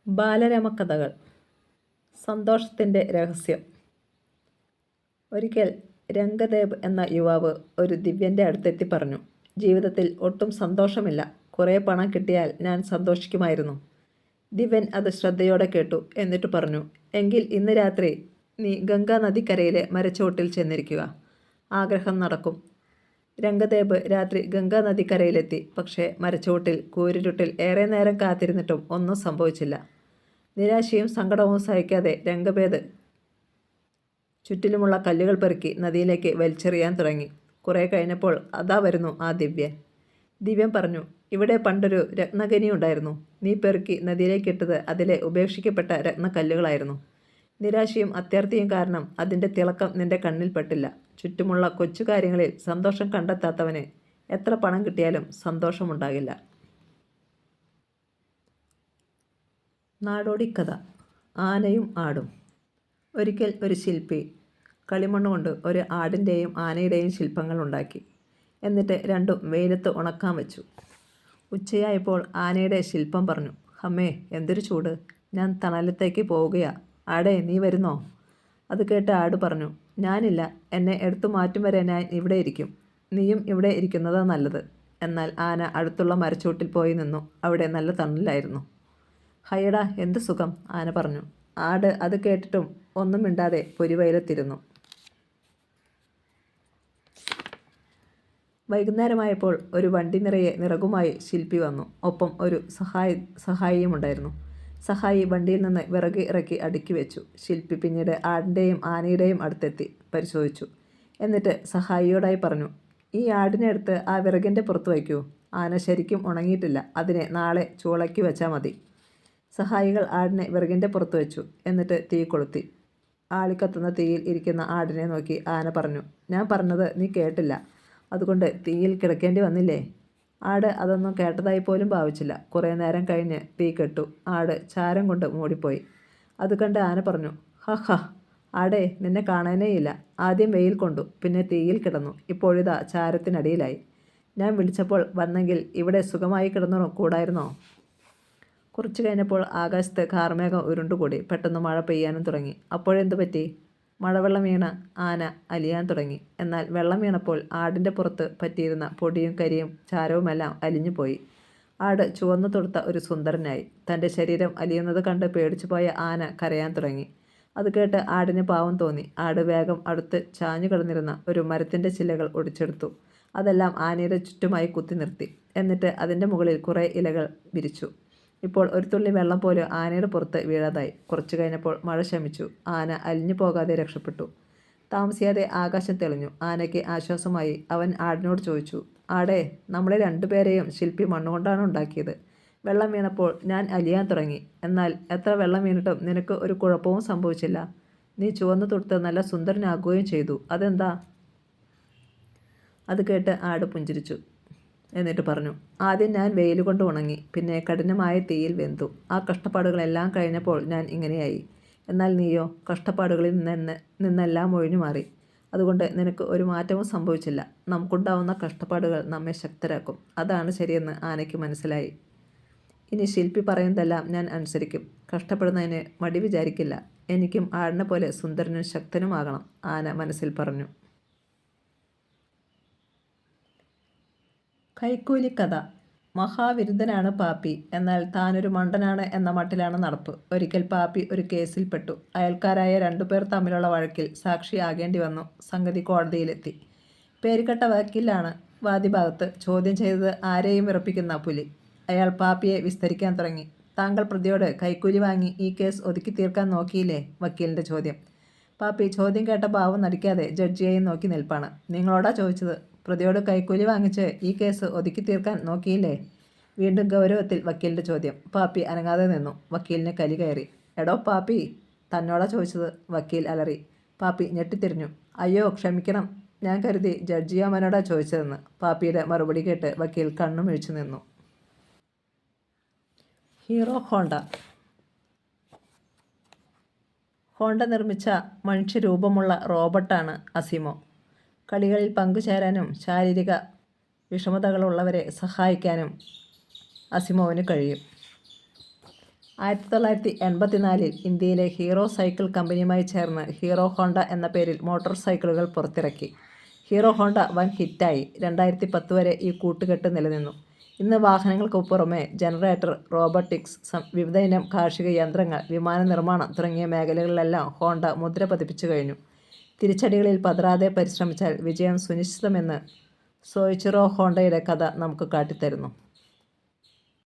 ബാലരമകഥകൾ. സന്തോഷത്തിൻ്റെ രഹസ്യം. ഒരിക്കൽ രംഗദേവ് എന്ന യുവാവ് ഒരു ദിവ്യൻ്റെ അടുത്തെത്തി പറഞ്ഞു, ജീവിതത്തിൽ ഒട്ടും സന്തോഷമില്ല. കുറേ പണം കിട്ടിയാൽ ഞാൻ സന്തോഷിക്കുമായിരുന്നു. ദിവ്യൻ അത് ശ്രദ്ധയോടെ കേട്ടു. എന്നിട്ട് പറഞ്ഞു, എങ്കിൽ ഇന്ന് രാത്രി നീ ഗംഗാ നദിക്കരയിലെ മരച്ചുവട്ടിൽ ചെന്നിരിക്കുക. ആഗ്രഹം നടക്കും. രംഗദേവ് രാത്രി ഗംഗാ നദിക്കരയിലെത്തി. പക്ഷേ മരച്ചുവട്ടിൽ കൂരിരുട്ടിൽ ഏറെ നേരം കാത്തിരുന്നിട്ടും ഒന്നും സംഭവിച്ചില്ല. നിരാശയും സങ്കടവും സഹിക്കാതെ രംഗഭേദ് ചുറ്റിലുമുള്ള കല്ലുകൾ പെറുക്കി നദിയിലേക്ക് വലിച്ചെറിയാൻ തുടങ്ങി. കുറേ കഴിഞ്ഞപ്പോൾ അതാ വരുന്നു ആ ദിവ്യൻ. ദിവ്യൻ പറഞ്ഞു, ഇവിടെ പണ്ടൊരു രത്നഖനി ഉണ്ടായിരുന്നു. നീ പെറുക്കി നദിയിലേക്കിട്ടത് അതിലെ ഉപേക്ഷിക്കപ്പെട്ട രത്നക്കല്ലുകളായിരുന്നു. നിരാശയും അത്യാർത്തിയും കാരണം അതിൻ്റെ തിളക്കം നിന്റെ കണ്ണിൽ പെട്ടില്ല. ചുറ്റുമുള്ള കൊച്ചു കാര്യങ്ങളിൽ സന്തോഷം കണ്ടെത്താത്തവന് എത്ര പണം കിട്ടിയാലും സന്തോഷമുണ്ടാകില്ല. നാടോടിക്കഥ. ആനയും ആടും. ഒരിക്കൽ ഒരു ശില്പി കളിമണ്ണ് കൊണ്ട് ഒരു ആടിൻ്റെയും ആനയുടെയും ശില്പങ്ങൾ ഉണ്ടാക്കി. എന്നിട്ട് രണ്ടും വെയിലത്ത് ഉണക്കാൻ വെച്ചു. ഉച്ചയായപ്പോൾ ആനയുടെ ശില്പം പറഞ്ഞു, അമ്മേ, എന്തൊരു ചൂട്! ഞാൻ തണലത്തേക്ക് പോവുകയാ. ആടേ, നീ വരുന്നോ? അത് കേട്ട് ആട് പറഞ്ഞു, ഞാനില്ല. എന്നെ എടുത്തു മാറ്റും വരെ ഞാൻ ഇവിടെ ഇരിക്കും. നീയും ഇവിടെ ഇരിക്കുന്നതാ നല്ലത്. എന്നാൽ ആന അടുത്തുള്ള മരച്ചൂട്ടിൽ പോയി നിന്നു. അവിടെ നല്ല തണലായിരുന്നു. ഹയടാ, എന്ത് സുഖം! ആന പറഞ്ഞു. ആട് അത് കേട്ടിട്ടും ഒന്നും മിണ്ടാതെ പൊരിവെയിലത്തിരുന്നു. വൈകുന്നേരമായപ്പോൾ ഒരു വണ്ടി നിറയെ വിറകുമായി ശില്പി വന്നു. ഒപ്പം ഒരു സഹായിയും ഉണ്ടായിരുന്നു. സഹായി വണ്ടിയിൽ നിന്ന് വിറക് ഇറക്കി അടുക്കി വെച്ചു. ശില്പി പിന്നീട് ആടിൻ്റെയും ആനയുടെയും അടുത്തെത്തി പരിശോധിച്ചു. എന്നിട്ട് സഹായിയോടായി പറഞ്ഞു, ഈ ആടിനെ എടുത്ത് ആ വിറകിൻ്റെ പുറത്ത് വയ്ക്കൂ. ആന ശരിക്കും ഉണങ്ങിയിട്ടില്ല. അതിനെ നാളെ ചൂളയ്ക്ക് വെച്ചാൽ മതി. സഹായികൾ ആടിനെ വിറകിൻ്റെ പുറത്ത് വെച്ചു. എന്നിട്ട് തീ കൊളുത്തി. ആളിക്കത്തുന്ന തീയിൽ ഇരിക്കുന്ന ആടിനെ നോക്കി ആന പറഞ്ഞു, ഞാൻ പറഞ്ഞത് നീ കേട്ടില്ല. അതുകൊണ്ട് തീയിൽ കിടക്കേണ്ടി വന്നില്ലേ? ആട് അതൊന്നും കേട്ടതായി പോലും ഭാവിച്ചില്ല. കുറേ നേരം കഴിഞ്ഞ് തീ കെട്ടു. ആട് ചാരം കൊണ്ട് മൂടിപ്പോയി. അത് കണ്ട് ആന പറഞ്ഞു, ഹ, ആടേ, നിന്നെ കാണാനേയില്ല. ആദ്യം വെയിൽ കൊണ്ടു, പിന്നെ തീയിൽ കിടന്നു, ഇപ്പോഴിതാ ചാരത്തിനടിയിലായി. ഞാൻ വിളിച്ചപ്പോൾ വന്നെങ്കിൽ ഇവിടെ സുഖമായി കിടന്നു കൂടായിരുന്നോ? കുറച്ചു കഴിഞ്ഞപ്പോൾ ആകാശത്ത് കാർമേഘം ഉരുണ്ടുകൂടി. പെട്ടെന്ന് മഴ പെയ്യാനും തുടങ്ങി. അപ്പോഴെന്തു പറ്റി? മഴവെള്ളം വീണ ആന അലിയാൻ തുടങ്ങി. എന്നാൽ വെള്ളം വീണപ്പോൾ ആടിൻ്റെ പുറത്ത് പറ്റിയിരുന്ന പൊടിയും കരിയും ചാരവുമെല്ലാം അലിഞ്ഞുപോയി. ആട് ചുവന്നു തൊടുത്ത ഒരു സുന്ദരനായി. തൻ്റെ ശരീരം അലിയുന്നത് കണ്ട് പേടിച്ചു പോയ ആന കരയാൻ തുടങ്ങി. അത് കേട്ട് ആടിന് പാവം തോന്നി. ആട് വേഗം അടുത്ത് ചാഞ്ഞു കിടന്നിരുന്ന ഒരു മരത്തിൻ്റെ ചില്ലകൾ ഒടിച്ചെടുത്തു. അതെല്ലാം ആനയുടെ ചുറ്റുമായി കുത്തി നിർത്തി. എന്നിട്ട് അതിൻ്റെ മുകളിൽ കുറേ ഇലകൾ വിരിച്ചു. ഇപ്പോൾ ഒരു തുള്ളി വെള്ളം പോലും ആനയുടെ പുറത്ത് വീഴാതായി. കുറച്ചു കഴിഞ്ഞപ്പോൾ മഴ ശമിച്ചു. ആന അലിഞ്ഞു പോകാതെ രക്ഷപ്പെട്ടു. താമസിയാതെ ആകാശം തെളിഞ്ഞു. ആനയ്ക്ക് ആശ്വാസമായി. അവൻ ആടിനോട് ചോദിച്ചു, ആടേ, നമ്മളെ രണ്ടുപേരെയും ശില്പി മണ്ണുകൊണ്ടാണ് ഉണ്ടാക്കിയത്. വെള്ളം വീണപ്പോൾ ഞാൻ അലിയാൻ തുടങ്ങി. എന്നാൽ എത്ര വെള്ളം വീണിട്ടും നിനക്ക് ഒരു കുഴപ്പവും സംഭവിച്ചില്ല. നീ ചുവന്നു തൊടുത്ത് നല്ല സുന്ദരനാകുകയും ചെയ്തു. അതെന്താ? അത് കേട്ട് ആട് പുഞ്ചിരിച്ചു. എന്നിട്ട് പറഞ്ഞു, ആദ്യം ഞാൻ വെയിൽ കൊണ്ട് ഉണങ്ങി, പിന്നെ കഠിനമായ തീയിൽ വെന്തു. ആ കഷ്ടപ്പാടുകളെല്ലാം കഴിഞ്ഞപ്പോൾ ഞാൻ ഇങ്ങനെയായി. എന്നാൽ നീയോ കഷ്ടപ്പാടുകളിൽ നിന്നെല്ലാം ഒഴിഞ്ഞു മാറി. അതുകൊണ്ട് നിനക്ക് ഒരു മാറ്റവും സംഭവിച്ചില്ല. നമുക്കുണ്ടാവുന്ന കഷ്ടപ്പാടുകൾ നമ്മെ ശക്തരാക്കും. അതാണ് ശരിയെന്ന് ആനയ്ക്ക് മനസ്സിലായി. ഇനി ശില്പി പറയുന്നതെല്ലാം ഞാൻ അനുസരിക്കും. കഷ്ടപ്പെടുന്നതിന് മടി വിചാരിക്കില്ല. എനിക്കും ആടിനെ പോലെ സുന്ദരനും ശക്തനുമാകണം, ആന മനസ്സിൽ പറഞ്ഞു. കൈക്കൂലിക്കഥ. മഹാവിരുദ്ധനാണ് പാപ്പി. എന്നാൽ താനൊരു മണ്ടനാണ് എന്ന മട്ടിലാണ് നടപ്പ്. ഒരിക്കൽ പാപ്പി ഒരു കേസിൽപ്പെട്ടു. അയൽക്കാരായ രണ്ടുപേർ തമ്മിലുള്ള വഴക്കിൽ സാക്ഷിയാകേണ്ടി വന്നു. സംഗതി കോടതിയിലെത്തി. പേരുകെട്ട വക്കീലാണ് വാദിഭാഗത്ത്. ചോദ്യം ചെയ്തത് ആരെയും വിറപ്പിക്കുന്ന പുലി. അയാൾ പാപ്പിയെ വിസ്തരിക്കാൻ തുടങ്ങി. താങ്കൾ പ്രതിയോട് കൈക്കൂലി വാങ്ങി ഈ കേസ് ഒതുക്കി തീർക്കാൻ നോക്കിയില്ലേ? വക്കീലിൻ്റെ ചോദ്യം. പാപ്പി ചോദ്യം കേട്ട ഭാവം നടിക്കാതെ ജഡ്ജിയെയും നോക്കി നിൽപ്പാണ്. നിങ്ങളോടാ ചോദിച്ചത്. പ്രതിയോട് കൈക്കൂലി വാങ്ങിച്ച് ഈ കേസ് ഒതുക്കി തീർക്കാൻ നോക്കിയില്ലേ? വീണ്ടും ഗൗരവത്തിൽ വക്കീലിൻ്റെ ചോദ്യം. പാപ്പി അനങ്ങാതെ നിന്നു. വക്കീലിന് കലി കയറി. എടോ പാപ്പി, തന്നോടാ ചോദിച്ചത്, വക്കീൽ അലറി. പാപ്പി ഞെട്ടിത്തിരിഞ്ഞു. അയ്യോ, ക്ഷമിക്കണം, ഞാൻ കരുതി ജഡ്ജിയാമനോടാ ചോദിച്ചതെന്ന്. പാപ്പിയുടെ മറുപടി കേട്ട് വക്കീൽ കണ്ണുമിഴിച്ചു നിന്നു. Hero Honda. ഹോണ്ട നിർമ്മിച്ച മനുഷ്യരൂപമുള്ള റോബോട്ടാണ് അസിമോ. കളികളിൽ പങ്കുചേരാനും ശാരീരിക വിഷമതകളുള്ളവരെ സഹായിക്കാനും അസിമോവിന് കഴിയും. 1984 ഇന്ത്യയിലെ ഹീറോ സൈക്കിൾ കമ്പനിയുമായി ചേർന്ന് ഹീറോ ഹോണ്ട എന്ന പേരിൽ മോട്ടോർ സൈക്കിളുകൾ പുറത്തിറക്കി. ഹീറോ ഹോണ്ട വൻ ഹിറ്റായി. 2010 വരെ ഈ കൂട്ടുകെട്ട് നിലനിന്നു. ഇന്ന് വാഹനങ്ങൾക്ക് പുറമെ ജനറേറ്റർ, റോബോട്ടിക്സ്, വിവിധയിനം കാർഷിക യന്ത്രങ്ങൾ, വിമാന നിർമ്മാണം തുടങ്ങിയ മേഖലകളിലെല്ലാം ഹോണ്ട മുദ്ര പതിപ്പിച്ചു കഴിഞ്ഞു. തിരിച്ചടികളിൽ പതറാതെ പരിശ്രമിച്ചാൽ വിജയം സുനിശ്ചിതമെന്ന് സോയിച്ചിറോ ഹോണ്ടയുടെ കഥ നമുക്ക് കാട്ടിത്തരുന്നു.